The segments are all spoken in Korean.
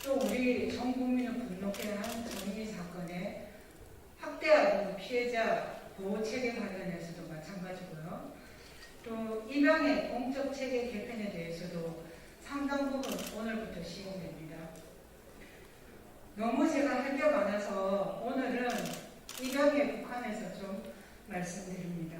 또 우리 전 국민을 분노케 한 정의 사건의 학대 아동 피해자 보호 체계 관련해서도 마찬가지고요. 또 입양의 공적 체계 개편에 대해서도 상당 부분 오늘부터 시행됩니다. 너무 제가 할 게 많아서 오늘은 입양에 국한해서 좀 말씀드립니다.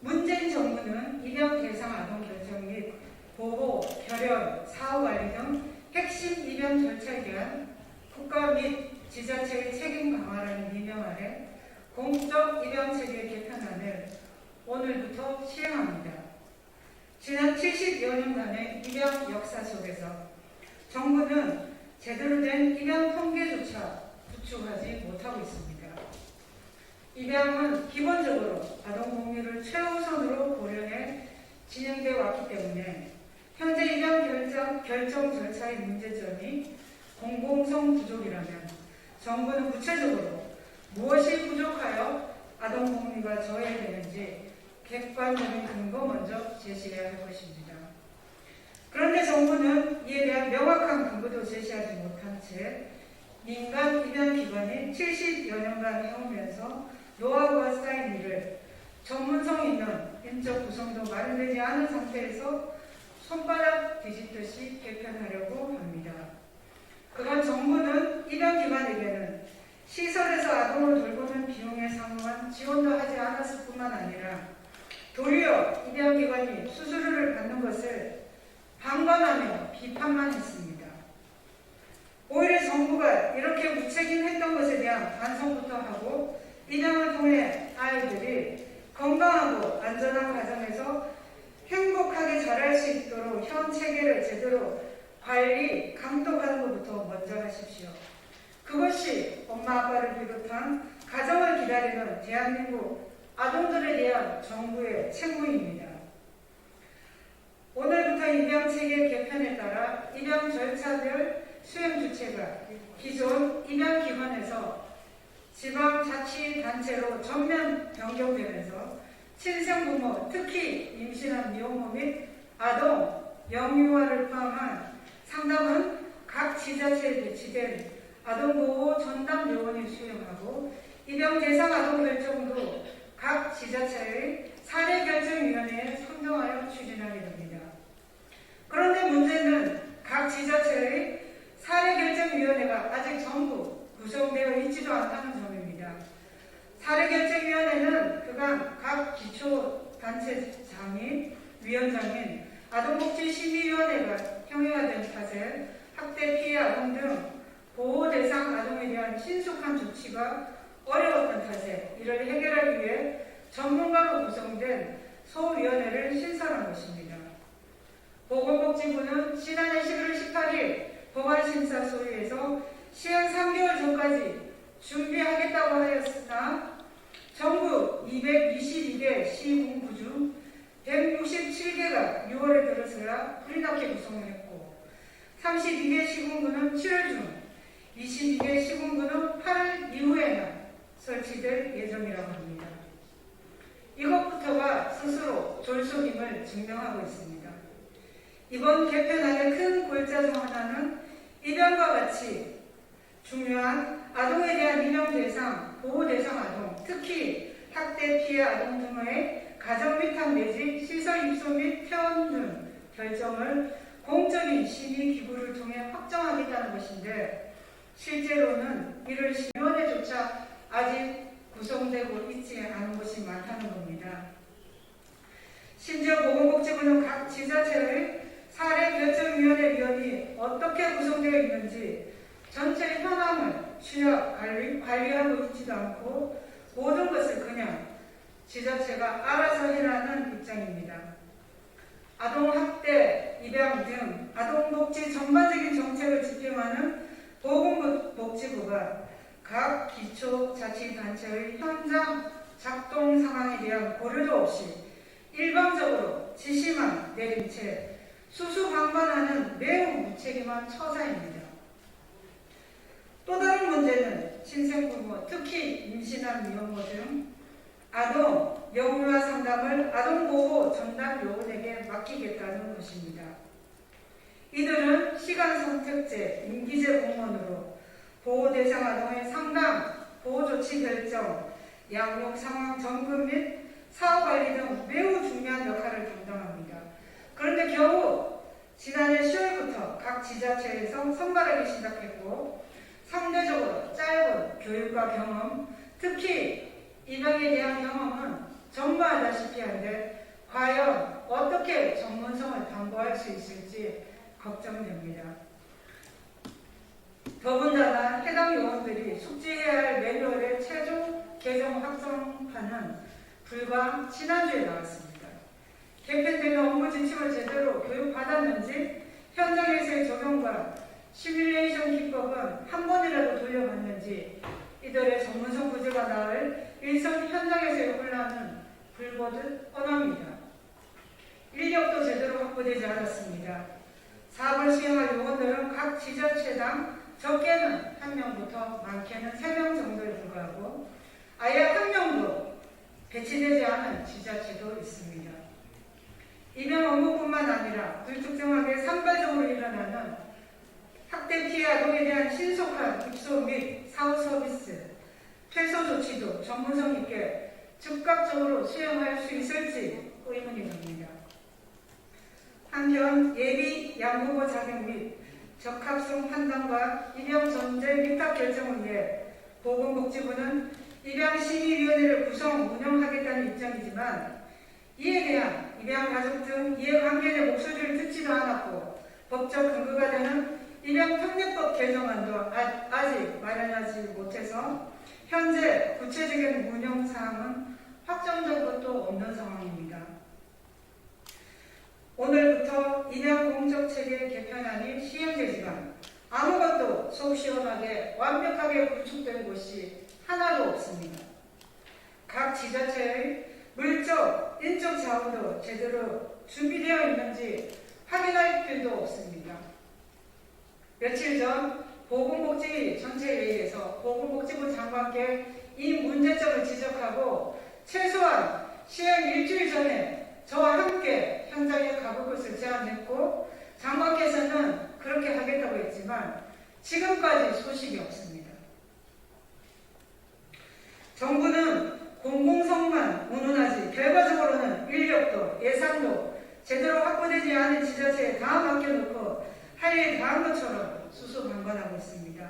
문재인 정부는 입양 대상 아동 결정 및 보호, 결연, 사후 관리 등 핵심 입양 절차에 대한 국가 및 지자체의 책임 강화라는 비명 아래 공적 입양 체계 개편안을 오늘부터 시행합니다. 지난 70여 년간의 입양 역사 속에서 정부는 제대로 된 입양 통계조차 구축하지 못하고 있습니다. 입양은 기본적으로 아동 복리를 최우선으로 고려해 진행되어 왔기 때문에 현재 입양 결정 절차의 문제점이 공공성 부족이라면 정부는 구체적으로 무엇이 부족하여 아동 복리가 저해되는지 객관적인 근거 먼저 제시해야 할 것입니다. 그런데 정부는 이에 대한 명확한 근거도 제시하지 못한 채 민간 입양기관이 70여 년간 해오면서 노하우가 쌓인 일을 전문성 있는 인적 구성도 마련되지 않은 상태에서 손바닥 뒤집듯이 개편하려고 합니다. 그간 정부는 입양기관에게는 시설에서 아동을 돌보는 비용에 상응한 지원도 하지 않았을 뿐만 아니라 도리어 입양기관이 수수료를 받는 것을 방관하며 비판만 했습니다. 오히려 정부가 이렇게 무책임했던 것에 대한 반성부터 하고 입양을 통해 아이들이 건강하고 안전한 가정에서 행복하게 자랄 수 있도록 현 체계를 제대로 관리, 감독하는 것부터 먼저 하십시오. 그것이 엄마 아빠를 비롯한 가정을 기다리는 대한민국 아동들에 대한 정부의 책무입니다. 오늘부터 입양체계 개편에 따라 입양 절차별 수행 주체가 기존 입양기관에서 지방자치단체로 전면 변경되면서 친생부모, 특히 임신한 미혼모 및 아동, 영유아를 포함한 상담은 각 지자체에 배치된 아동보호 전담요원이 수행하고 입양 대상 아동 결정도 각 지자체의 사례결정위원회에 상정하여 추진하게 됩니다. 그런데 문제는 각 지자체의 사례결정위원회가 아직 전부 구성되어 있지도 않다는 점입니다. 사례결정위원회는 그간 각 기초단체장인 위원장인 아동복지심의위원회가 형해화된 탓에 학대 피해 아동 등 보호 대상 아동에 대한 신속한 조치가 어려웠던 탓에 이를 해결하기 위해 전문가로 구성된 소위원회를 신설한 것입니다. 보건복지부는 지난해 11월 18일 법안심사 소위에서 시행 3개월 전까지 준비하겠다고 하였으나 정부 222개 시군구 중 167개가 6월에 들어서야 불이 나게 구성을 했고 32개 시군구는 7월 중 22개 시군구는 8월 이후에나 설치될 예정이라고 합니다. 이것부터가 스스로 졸속임을 증명하고 있습니다. 이번 개편안의 큰 골자 중 하나는 입양과 같이 중요한 아동에 대한 입양 대상, 보호 대상 아동, 특히 학대 피해 아동 등의 가정 위탁 내지 시설 입소 및 퇴원 등 결정을 공적인 심의 기구를 통해 확정하겠다는 것인데 실제로는 이를 심의원회조차 아직 구성되고 있지 않은 곳이 많다는 겁니다. 심지어 보건복지부는 각 지자체의 사례결정위원회 위원이 어떻게 구성되어 있는지 전체 현황을 취합, 관리하고 있지도 않고 모든 것을 그냥 지자체가 알아서 해라는 입장입니다. 아동학대, 입양 등 아동복지 전반적인 정책을 집행하는 보건복지부가 각 기초자치단체의 현장 작동 상황에 대한 고려도 없이 일방적으로 지시만 내린 채 수수방관하는 매우 무책임한 처사입니다. 또 다른 문제는 친생부모, 특히 임신한 미혼모 등 아동, 영유아 상담을 아동보호 전담요원에게 맡기겠다는 것입니다. 이들은 시간 선택제, 임기제 공무원으로 보호대상 아동의 상담, 보호조치 결정, 양육 상황 점검 및 사후관리 등 매우 중요한 역할을 담당합니다. 그런데 겨우 지난해 10월부터 각 지자체에서 선발하기 시작했고 상대적으로 짧은 교육과 경험, 특히 입양에 대한 경험은 전무하다시피 한데 과연 어떻게 전문성을 담보할 수 있을지 걱정됩니다. 더군다나 해당 요원들이 숙지해야 할 매뉴얼의 최종 개정 확정판은 불과 지난주에 나왔습니다. 개편되는 업무 지침을 제대로 교육받았는지 현장에서의 적용과 시뮬레이션 기법은 한 번이라도 돌려봤는지 이들의 전문성 부재가 낳을 일선 현장에서의 혼란은 불보듯 뻔합니다. 인력도 제대로 확보되지 않았습니다. 사업을 수행할 요원들은 각 지자체당 적게는 1명부터 많게는 3명 정도에 불과하고 아예 1명도 배치되지 않은 지자체도 있습니다. 입양 업무뿐만 아니라 불특정하게 산발적으로 일어나는 학대 피해 아동에 대한 신속한 입소 및 사후 서비스, 퇴소 조치도 전문성 있게 즉각적으로 수행할 수 있을지 의문이 듭니다. 한편 예비 양육부 자격 및 적합성 판단과 입양 전제 위탁 결정을 위해 보건복지부는 입양심의위원회를 구성 운영하겠다는 입장이지만 이에 대한 입양가족 등 이해관계자의 목소리를 듣지도 않았고 법적 근거가 되는 입양특례법 개정안도 아직 마련하지 못해서 현재 구체적인 운영사항은 확정된 것도 없는 상황입니다. 오늘부터 입양공적체계 개편안이 시행되지만 아무것도 속 시원하게 완벽하게 구축된 곳이 하나도 없습니다. 각 지자체의 물적, 인적 자원도 제대로 준비되어 있는지 확인할 필요도 없습니다. 며칠 전 보건복지 전체회의에서 보건복지부 장관께 이 문제점을 지적하고 최소한 시행 일주일 전에 저와 함께 현장에 가볼 것을 제안했고 장관께서는 그렇게 하겠다고 했지만 지금까지 소식이 없습니다. 정부는 공공성만 운운하지 결과적으로는 인력도 예산도 제대로 확보되지 않은 지자체에 다 맡겨놓고 할 일 다 한 것처럼 수수방관하고 있습니다.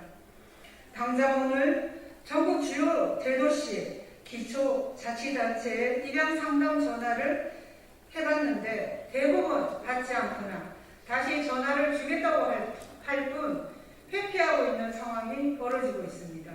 당장 오늘 전국 주요 대도시 기초자치단체에 입양상담 전화를 해봤는데 대부분 받지 않거나 다시 전화를 주겠다고 할 뿐 회피하고 있는 상황이 벌어지고 있습니다.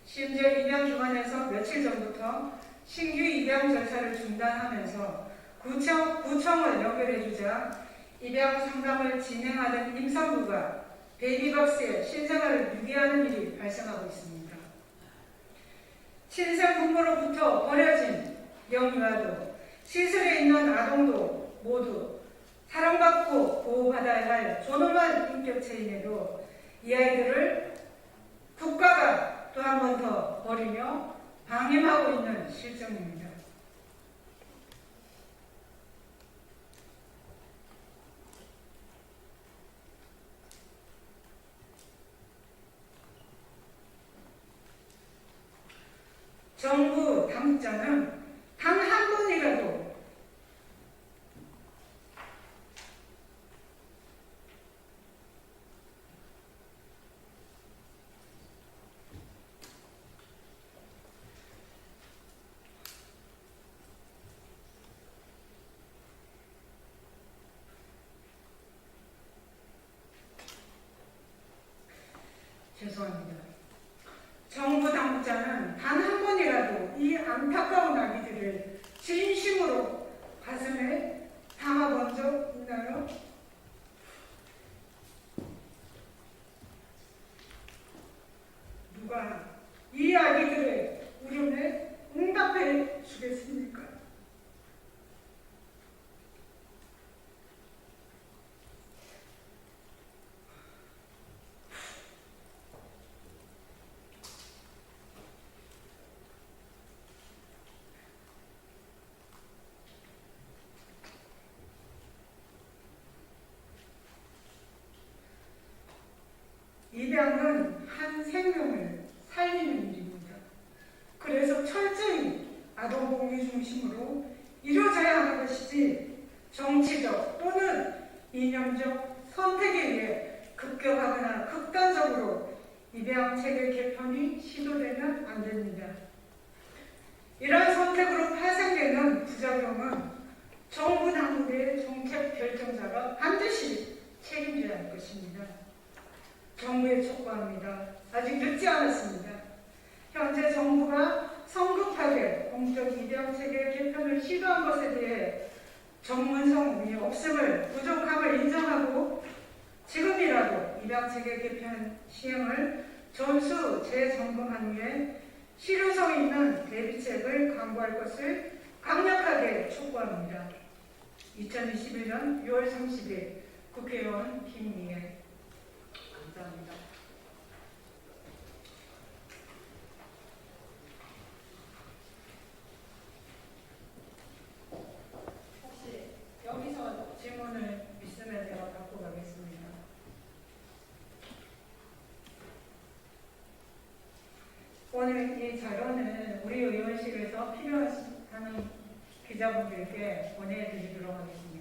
심지어 입양기관에서 며칠 전부터 신규 입양 절차를 중단하면서 구청을 연결해주자 입양 상담을 진행하는 임산부가 베이비박스에 신생아를 유기하는 일이 발생하고 있습니다. 친생 부모로부터 버려진 영유아도 시설에 있는 아동도 모두 사랑받고 보호받아야 할 존엄한 인격체임에도 이 아이들을 국가가 또 한 번 더 버리며 방임하고 있는 실정입니다. 정부 당국자는 단 한 번이라도 죄송합니다. 정부 당국자는 단 한 번이라도 이 안타까운 아기들을 진심으로 가슴에 담아본 적 있나요? 누가 이 아기들의 울음에 응답해 주겠습니까? 정치적 또는 이념적 선택에 의해 급격하거나 극단적으로 입양 체계 개편이 시도되면 안 됩니다. 이러한 선택으로 파생되는 부작용은 정부 당국의 정책 결정자가 반드시 책임져야 할 것입니다. 정부에 촉구합니다. 아직 늦지 않았습니다. 현재 정부가 성급하게 공적 입양 체계 개편을 시도한 것에 대해 전문성이 없음을, 부족함을 인정하고 지금이라도 입양 체계 개편 시행을 전수 재점검한 후에 실효성 있는 대비책을 강구할 것을 강력하게 촉구합니다. 2021년 6월 30일 국회의원 김미애. 감사합니다. 혹시 여기서 질문을 있으면 제가 받고 가겠습니다. 오늘 이 자료는 우리 의원실에서 필요하는 기자분들께 보내드리도록 하겠습니다.